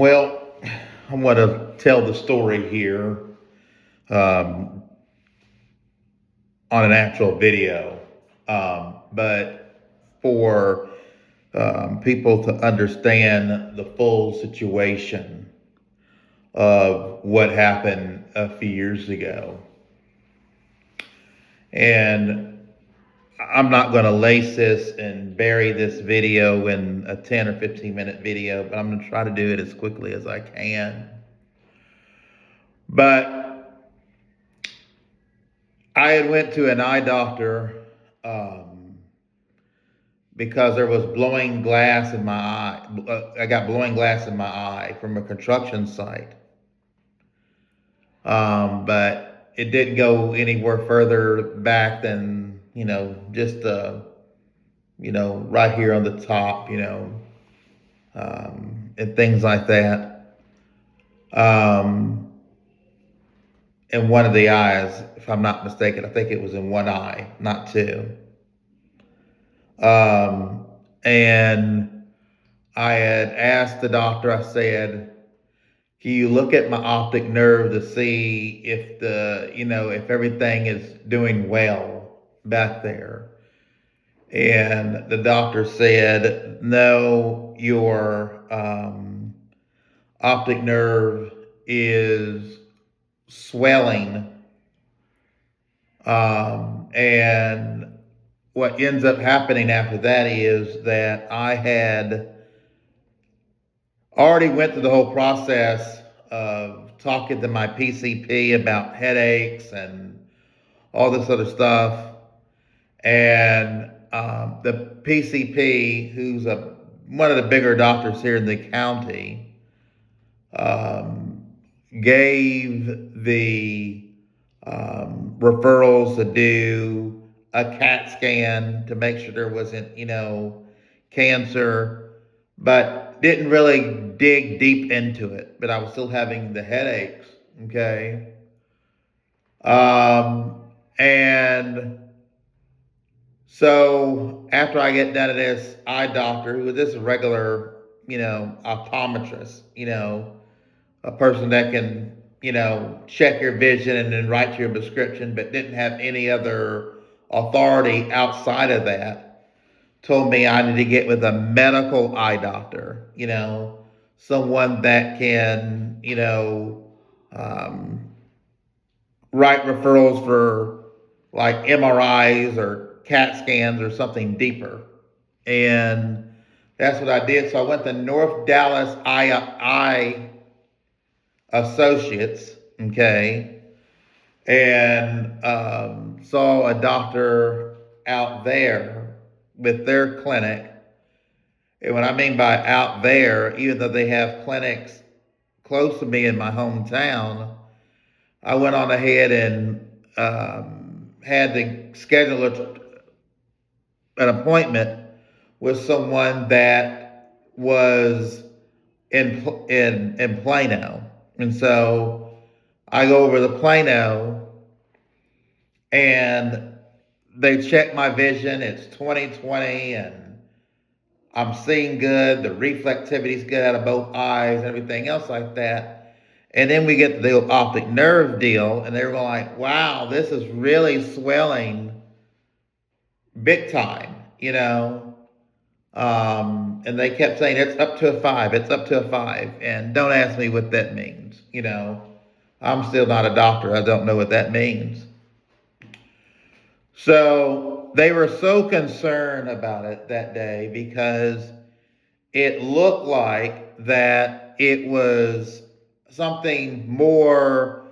Well, I'm going to tell the story here um, on an actual video, but for people to understand the full situation of what happened a few years ago. And I'm not going to lace this and bury this video in a 10 or 15-minute video, but I'm going to try to do it as quickly as I can. But I had went to an eye doctor um, because there was blowing glass in my eye. I got blowing glass in my eye from a construction site. But it didn't go anywhere further back than, just, right here on the top, and things like that. In one of the eyes, if I'm not mistaken, I think it was in one eye, not two. And I had asked the doctor, I said, can you look at my optic nerve to see if if everything is doing well back there? And the doctor said, no, your optic nerve is swelling. And what ends up happening after that is that I had already went through the whole process of talking to my PCP about headaches and all this other stuff. And the PCP, who's one of the bigger doctors here in the county, gave the referrals to do a CAT scan to make sure there wasn't, cancer, but didn't really dig deep into it. But I was still having the headaches, okay? And so after I get done at this eye doctor, who was just a regular, optometrist, a person that can, check your vision and then write you a prescription, but didn't have any other authority outside of that, told me I need to get with a medical eye doctor, someone that can, write referrals for like MRIs or CAT scans or something deeper. And that's what I did. So I went to North Dallas Eye Associates, okay, and saw a doctor out there with their clinic. And what I mean by out there, even though they have clinics close to me in my hometown, I went on ahead and had to schedule an appointment with someone that was in Plano. And so I go over to Plano and they check my vision. It's 20/20 and I'm seeing good. The reflectivity's good out of both eyes and everything else like that. And then we get the optic nerve deal, and they were like, wow, this is really swelling big time, and they kept saying it's up to a 5, it's up to a 5. And don't ask me what that means, I'm still not a doctor. I don't know what that means. So they were so concerned about it that day because it looked like that it was something more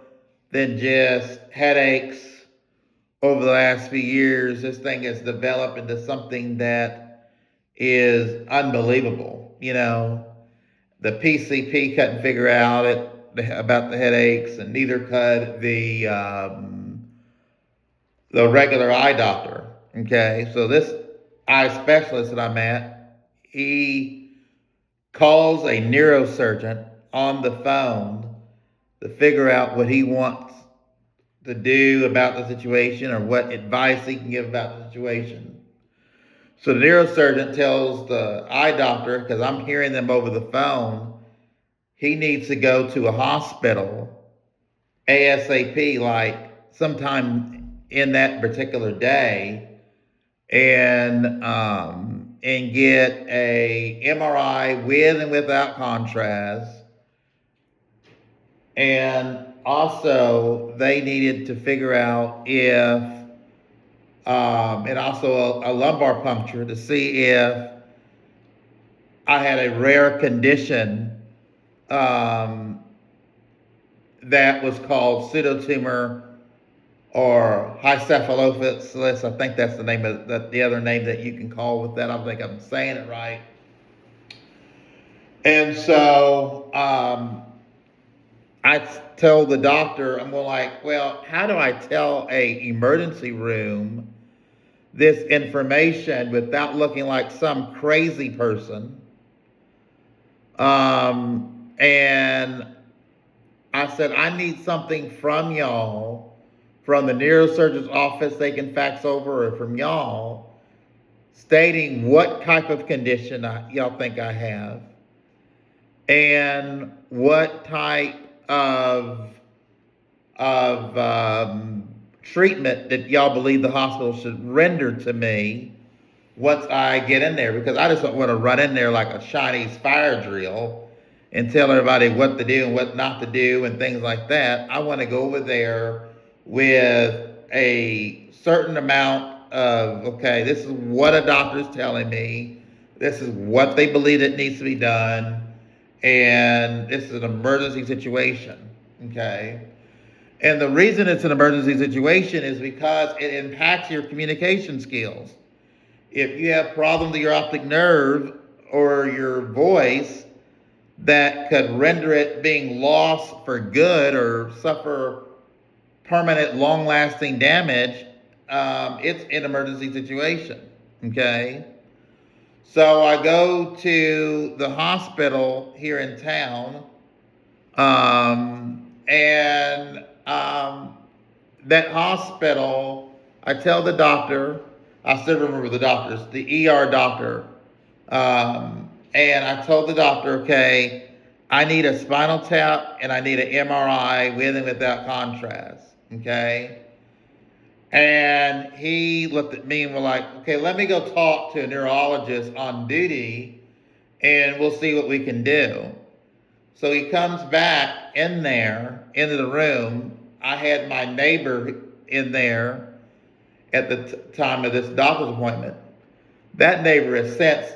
than just headaches over the last few years. This thing has developed into something that is unbelievable. The PCP couldn't figure out about the headaches, and neither could the regular eye doctor. Okay, so this eye specialist that I'm at, he calls a neurosurgeon on the phone to figure out what he wants to do about the situation or what advice he can give about the situation. So the neurosurgeon tells the eye doctor, because I'm hearing them over the phone, he needs to go to a hospital ASAP, like sometime in that particular day, and get a MRI with and without contrast. And also, they needed to figure out if, and also a lumbar puncture to see if I had a rare condition um, that was called pseudotumor or hydrocephalus. I think that's the name of the other name that you can call with that. I think I'm saying it right. And so I told the doctor, I'm like, well, how do I tell a emergency room this information without looking like some crazy person? And I said, I need something from y'all, from the neurosurgeon's office they can fax over, or from y'all, stating what type of condition y'all think I have, and what type of treatment that y'all believe the hospital should render to me once I get in there, because I just don't want to run in there like a Chinese fire drill and tell everybody what to do and what not to do and things like that. I want to go over there with a certain amount of, okay, this is what a doctor is telling me, this is what they believe that needs to be done, and this is an emergency situation, okay? And the reason it's an emergency situation is because it impacts your communication skills. If you have problems with your optic nerve or your voice that could render it being lost for good or suffer permanent, long-lasting damage, it's an emergency situation, okay? So I go to the hospital here in town, and that hospital, I tell the doctor, I still remember the doctors, the ER doctor, and I told the doctor, okay, I need a spinal tap and I need an MRI with and without contrast, okay? And he looked at me and was like, okay, let me go talk to a neurologist on duty and we'll see what we can do. So he comes back in there, into the room. I had my neighbor in there at the time of this doctor's appointment. That neighbor has since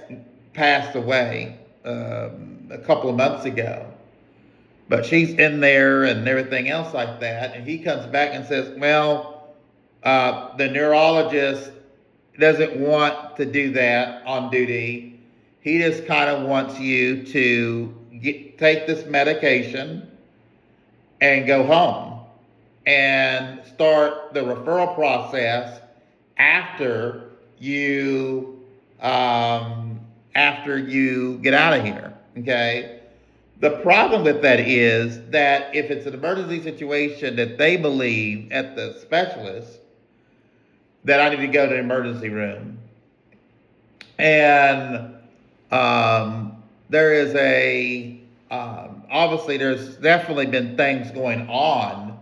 passed away a couple of months ago. But she's in there and everything else like that. And he comes back and says, well, the neurologist doesn't want to do that on duty. He just kind of wants you to take this medication and go home and start the referral process after you get out of here, okay? The problem with that is that if it's an emergency situation that they believe at the specialist that I need to go to the emergency room, and there is obviously there's definitely been things going on,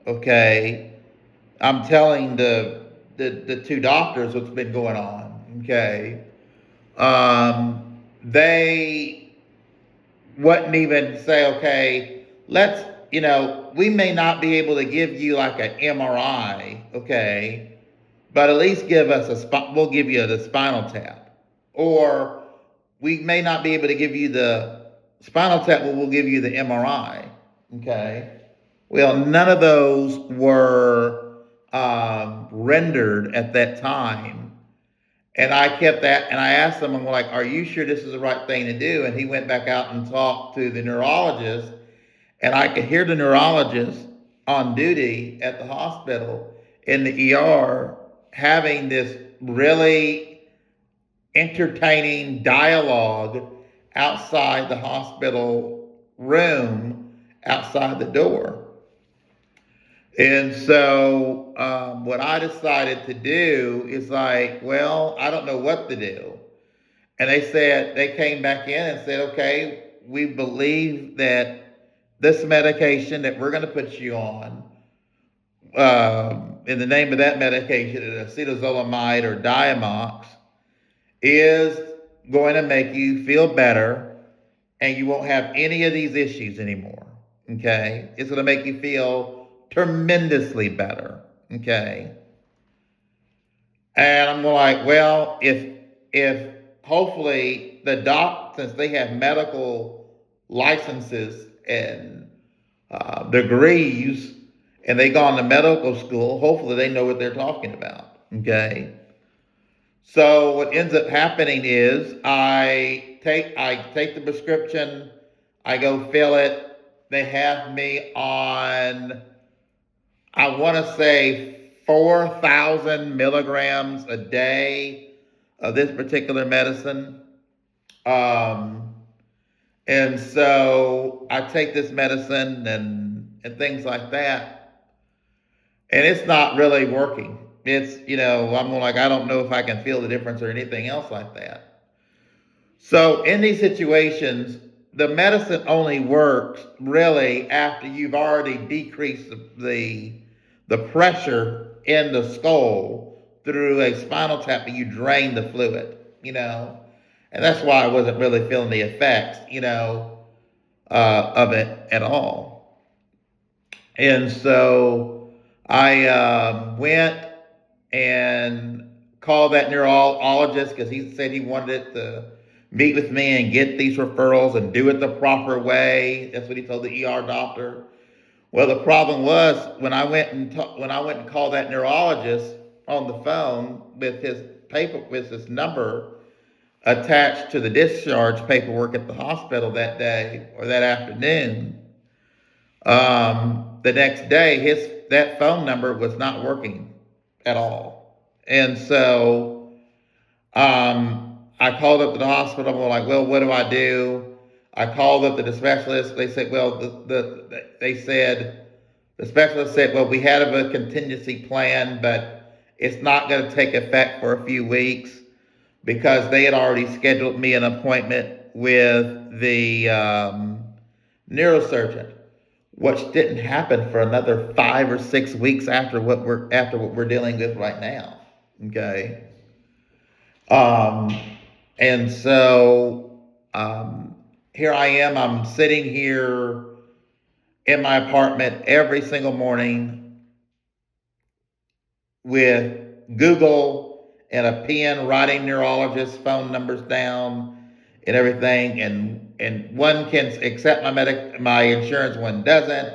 okay? I'm telling the two doctors what's been going on, okay? They wouldn't even say, okay, we may not be able to give you like an MRI, okay, but at least we'll give you the spinal tap. Or we may not be able to give you the spinal tap, but we'll give you the MRI, okay? Well, none of those were rendered at that time. And I kept that, and I asked him, I'm like, are you sure this is the right thing to do? And he went back out and talked to the neurologist, and I could hear the neurologist on duty at the hospital in the ER having this really entertaining dialogue outside the hospital room, outside the door. And so what I decided to do is like, well, I don't know what to do. And they came back in and said, okay, we believe that this medication that we're going to put you on, in the name of that medication, acetazolamide or Diamox, is going to make you feel better and you won't have any of these issues anymore. Okay? It's going to make you feel tremendously better. Okay? And I'm like, well, if hopefully the doc, since they have medical licenses and degrees, and they gone to medical school, hopefully they know what they're talking about. Okay. So what ends up happening is I take the prescription, I go fill it. They have me on, I want to say 4,000 milligrams a day of this particular medicine. Um, and so I take this medicine and things like that, and it's not really working. It's, I'm like, I don't know if I can feel the difference or anything else like that. So in these situations, the medicine only works really after you've already decreased the pressure in the skull through a spinal tap, and you drain the fluid, and that's why I wasn't really feeling the effects, of it at all. And so I went and called that neurologist because he said he wanted to meet with me and get these referrals and do it the proper way. That's what he told the ER doctor. Well, the problem was when I went and called that neurologist on the phone with his number attached to the discharge paperwork at the hospital that day or that afternoon. The next day, that phone number was not working at all, and so I called up to the hospital. I'm like, well, what do I do? I called up to the specialist. They said, well, the specialist said, well, we had a contingency plan, but it's not going to take effect for a few weeks because they had already scheduled me an appointment with the neurosurgeon, which didn't happen for another 5 or 6 weeks after what we're dealing with right now. Okay. Um, and so here I am. I'm sitting here in my apartment every single morning with Google and a pen, writing neurologist phone numbers down and everything. And one can accept my insurance, one doesn't.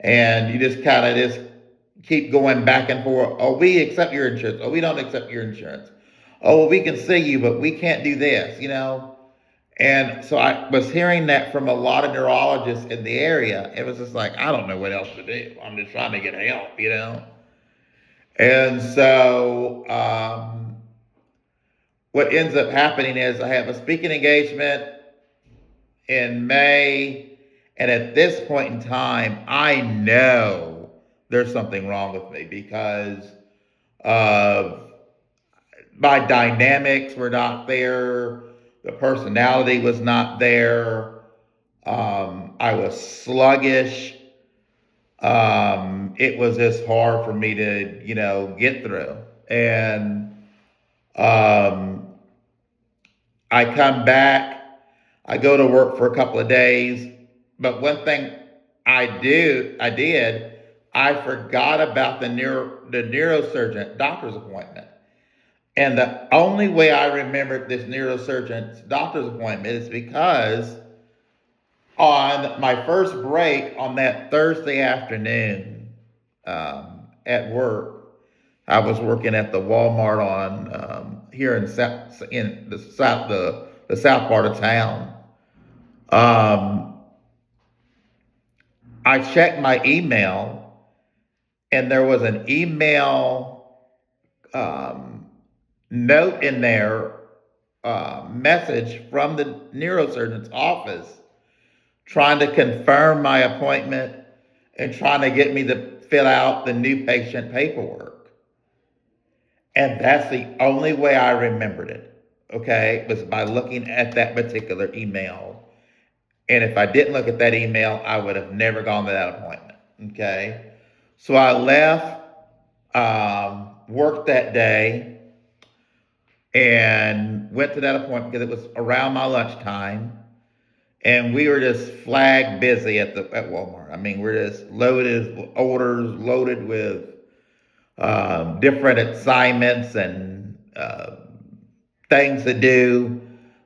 And you just kind of just keep going back and forth. Oh, we accept your insurance. Oh, we don't accept your insurance. Oh, well, we can see you, but we can't do this, And so I was hearing that from a lot of neurologists in the area. It was just like, I don't know what else to do. I'm just trying to get help. And so what ends up happening is I have a speaking engagement in May. And at this point in time, I know there's something wrong with me because my dynamics were not there. The personality was not there. I was sluggish. It was just hard for me to, get through. And I come back. I go to work for a couple of days. But one thing I did, I forgot about the neurosurgeon doctor's appointment. And the only way I remembered this neurosurgeon's doctor's appointment is because on my first break on that Thursday afternoon at work, I was working at the Walmart on here in the south part of town. I checked my email, and there was an email note in there, message from the neurosurgeon's office trying to confirm my appointment and trying to get me to fill out the new patient paperwork. And that's the only way I remembered it, okay, was by looking at that particular email. And if I didn't look at that email, I would have never gone to that appointment. Okay. So I left work that day and went to that appointment because it was around my lunchtime. And we were just flag busy at Walmart. I mean, we're just loaded with orders, loaded with different assignments and things to do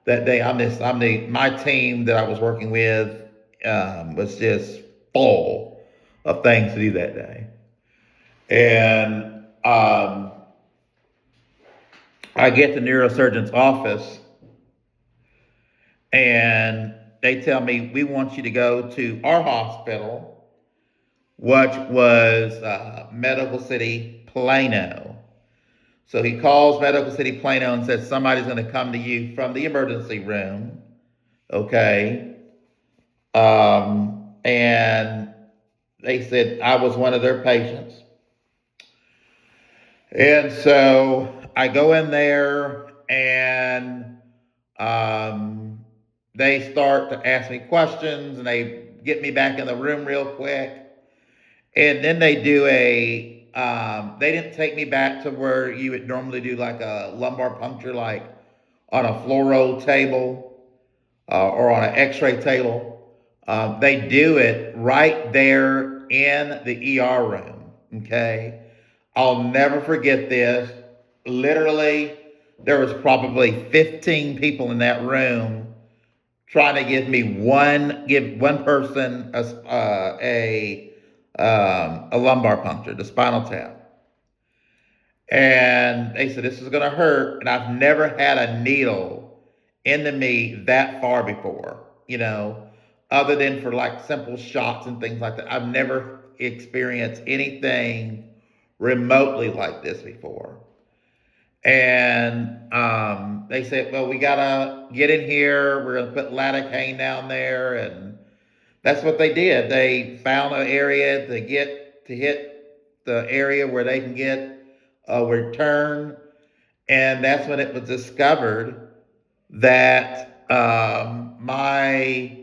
that day. My team that I was working with was just full of things to do that day. And I get to the neurosurgeon's office and they tell me, we want you to go to our hospital, which was Medical City, Plano. So he calls Medical City, Plano and says, somebody's going to come to you from the emergency room. Okay. And they said I was one of their patients. And so I go in there and they start to ask me questions and they get me back in the room real quick. And then they do they didn't take me back to where you would normally do like a lumbar puncture, like on a fluoro table or on an x-ray table. They do it right there in the ER room, okay? I'll never forget this. Literally, there was probably 15 people in that room trying to give one person a lumbar puncture, the spinal tap. And they said, this is going to hurt. And I've never had a needle into me that far before, other than for like simple shots and things like that. I've never experienced anything remotely like this before. And they said, well, we got to get in here. We're going to put lidocaine down there. And that's what they did. They found an area to hit the area where they can get a return. And that's when it was discovered that my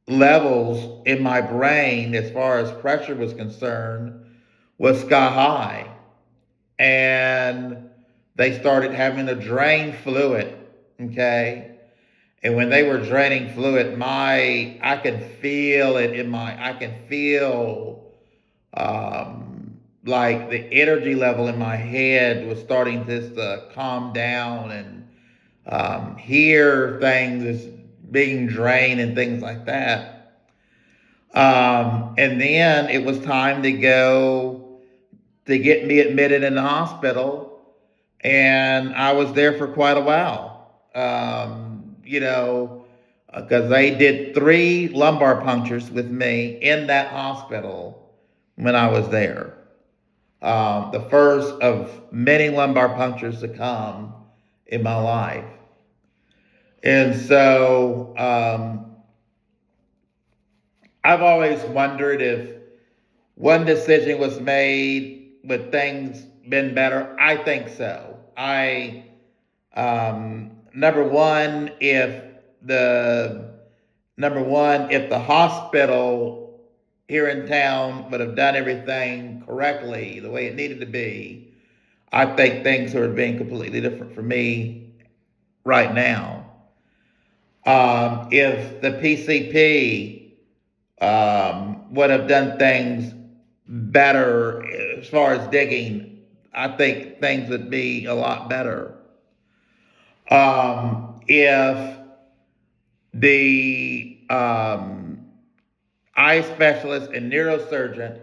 levels in my brain, as far as pressure was concerned, was sky high. And they started having to drain fluid, okay? And when they were draining fluid, I can feel it I can feel like the energy level in my head was starting just to calm down and hear things being drained and things like that. And then it was time to go to get me admitted in the hospital. And I was there for quite a while, because they did 3 lumbar punctures with me in that hospital when I was there. The first of many lumbar punctures to come in my life. And so I've always wondered if one decision was made, would things been better? I think so. Number one, if the hospital here in town would have done everything correctly, the way it needed to be, I think things would have been completely different for me right now. If the PCP would have done things better as far as digging, I think things would be a lot better. If the eye specialist and neurosurgeon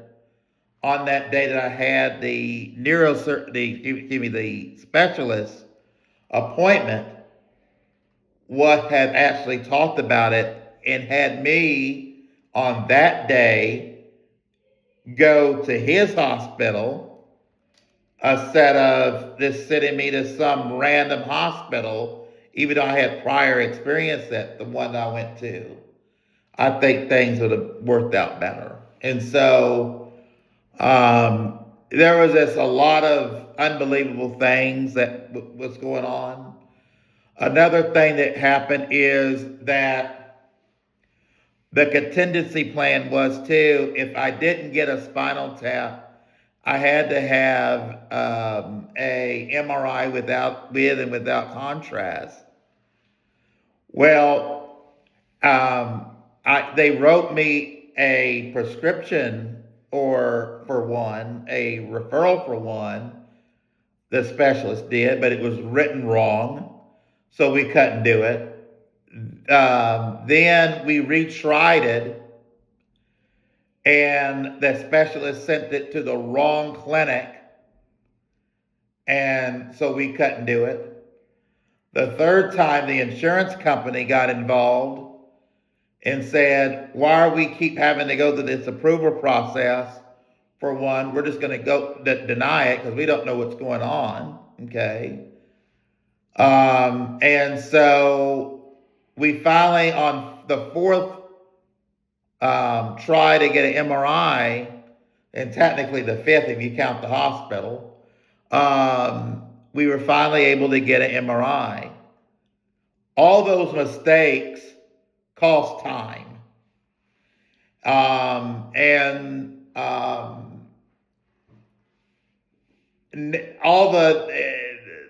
on that day that I had the specialist appointment, what had actually talked about it and had me on that day go to his hospital instead of just sending me to some random hospital, even though I had prior experience at the one I went to, I think things would have worked out better. And so there was just a lot of unbelievable things that was going on. Another thing that happened is that the contingency plan was too, if I didn't get a spinal tap, I had to have a MRI with and without contrast. Well, they wrote me a prescription for one, a referral for one. The specialist did, but it was written wrong, so we couldn't do it. Then we retried it, and the specialist sent it to the wrong clinic, and so we couldn't do it. The third time, the insurance company got involved and said, why are we keep having to go through this approval process? For one, we're just going to go deny it because we don't know what's going on. Okay. And so we finally, on the fourth try to get an MRI, and technically the fifth if you count the hospital, we were finally able to get an MRI. All those mistakes cost time. All the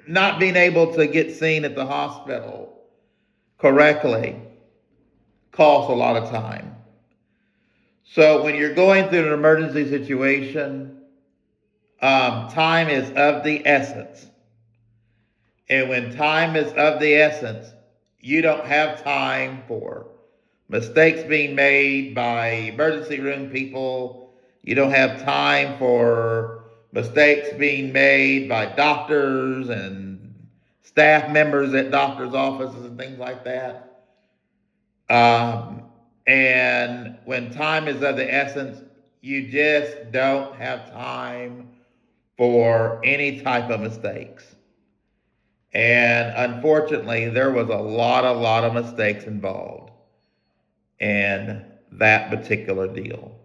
not being able to get seen at the hospital correctly costs a lot of time. So when you're going through an emergency situation, time is of the essence. And when time is of the essence, you don't have time for mistakes being made by emergency room people. You don't have time for mistakes being made by doctors and staff members at doctors' offices and things like that. And when time is of the essence, you just don't have time for any type of mistakes. And unfortunately, there was a lot of mistakes involved in that particular deal.